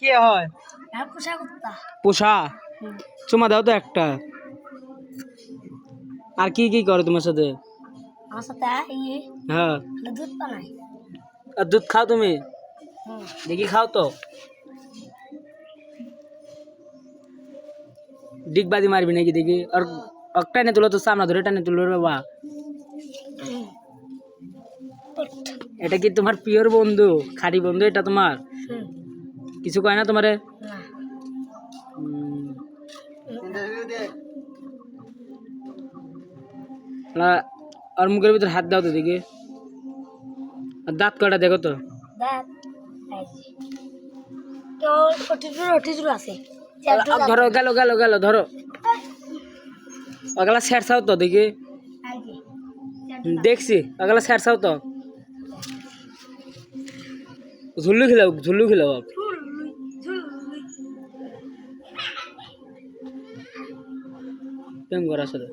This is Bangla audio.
কে হয় পোষা কুত্তা। পোষা চুমা দাও তো একটা। আর কি কি করে তোমার সাথে? আমার সাথে হ্যাঁ দুধ পানাই। আর দুধ খাও তুমি? দেখি খাও তো। ডিগবাজি মারবি নাকি দেখি? আর টানে তুলো তো, সামনে ধরে টানে তুলো রে বাবা। এটা কি তোমার প্রিয় বন্ধু, খাঁটি বন্ধু এটা তোমার? কিছু কয় না তোমারে? আর মুখের ভিতর হাত দাও তো দেখি। আর দাঁত কয়টা দেখো তো। ধরো, গেল গেল গেল, ধরো ওগুলা ছেড়ছাও তো দেখি। দেখছি ওগুলা ছেড়ছাও তো। ঝুল্লু খেলাও, ঝুল্লু খেলাও। কেমন করা আসলে?